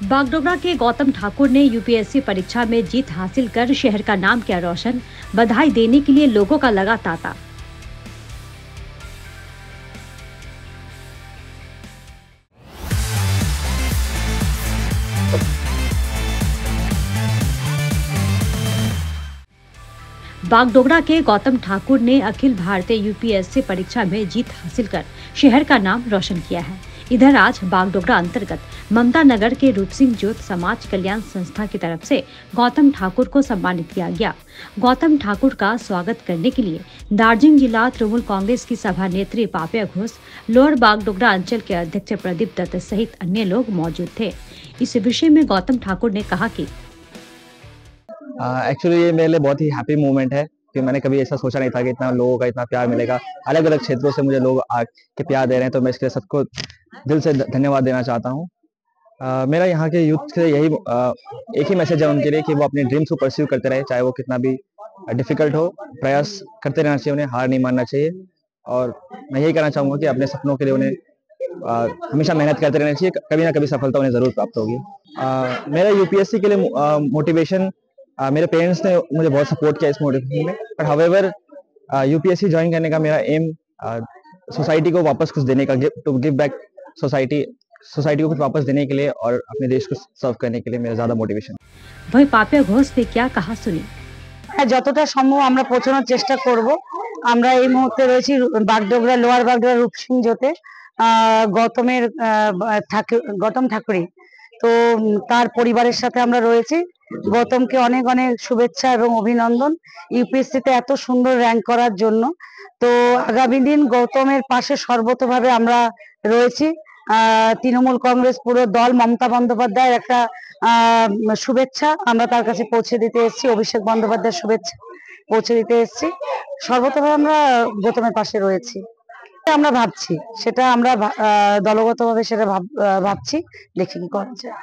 बागडोगरा के गौतम ठाकुर ने यूपीएससी परीक्षा में जीत हासिल कर शहर का नाम किया रोशन। बधाई देने के लिए लोगों का लगा तांता। बागडोगरा के गौतम ठाकुर ने अखिल भारतीय यूपीएससी परीक्षा में जीत हासिल कर शहर का नाम रोशन किया है। इधर आज बागडोगरा अंतर्गत ममता नगर के रूप सिंह ज्योत समाज कल्याण संस्था की तरफ से गौतम ठाकुर को सम्मानित किया गया। गौतम ठाकुर का स्वागत करने के लिए दार्जिलिंग जिला तृणमूल कांग्रेस की सभा नेत्री पापिया घोष, लोअर बागडोगरा अंचल के अध्यक्ष प्रदीप दत्त सहित अन्य लोग मौजूद थे। इस विषय में गौतम ठाकुर ने कहा कि एक्चुअली ये मेरे लिए बहुत ही हैप्पी मोमेंट है कि मैंने कभी ऐसा सोचा नहीं था कि इतना लोगों का इतना प्यार मिलेगा। अलग अलग क्षेत्रों से मुझे लोग आके प्यार दे रहे हैं, तो मैं इसके लिए सबको दिल से धन्यवाद देना चाहता हूँ। मेरा यहाँ के यूथ से यही एक ही मैसेज है उनके लिए कि वो अपने ड्रीम्स को परस्यू करते रहे, चाहे वो कितना भी डिफिकल्ट हो। प्रयास करते रहना चाहिए, उन्हें हार नहीं मानना चाहिए। और मैं यही कहना चाहूँगा कि अपने सपनों के लिए उन्हें हमेशा मेहनत करते रहना चाहिए। कभी ना कभी सफलता उन्हें जरूर प्राप्त होगी। मेरा यूपीएससी के लिए मोटिवेशन, मेरे पेरेंट्स ने मुझे बहुत सपोर्ट किया इस मोटिवेशन में। बट हाउएवर यूपीएससी ज्वाइन करने का मेरा एम सोसाइटी को वापस कुछ देने का, टू गिव बैक सोसाइटी को कुछ वापस देने के लिए और अपने देश को सर्व करने के लिए मेरा ज्यादा मोटिवेशन। वही पापिया घोष ने क्या कहा सुनी। যতটা সম্ভব আমরা পৌঁছানোর চেষ্টা করব। আমরা এই মুহূর্তে রয়েছি বাগডোগরা, লোয়ার বাগডোগরা রূপসিং জোতে গৌতম ঠাকুরই। তো তার পরিবারের সাথে আমরা রয়েছি। গৌতমকে অনেক অনেক শুভেচ্ছা এবং অভিনন্দন ইউপিএসসিতে এত সুন্দর র্যাঙ্ক করার জন্য। তো আগামী দিন গৌতমের পাশে সর্বতভাবে আমরা রয়েছি। তৃণমূল কংগ্রেস পুরো দল মমতা বন্দ্যোপাধ্যায়ের একটা শুভেচ্ছা আমরা তার কাছে পৌঁছে দিতে এসেছি, অভিষেক বন্দ্যোপাধ্যায়ের শুভেচ্ছা পৌঁছে দিতে এসেছি। সর্বতভাবে আমরা গৌতমের পাশে রয়েছি। আমরা ভাবছি, সেটা আমরা দলগতভাবে সেটা ভাবছি, দেখি কি করা যায়।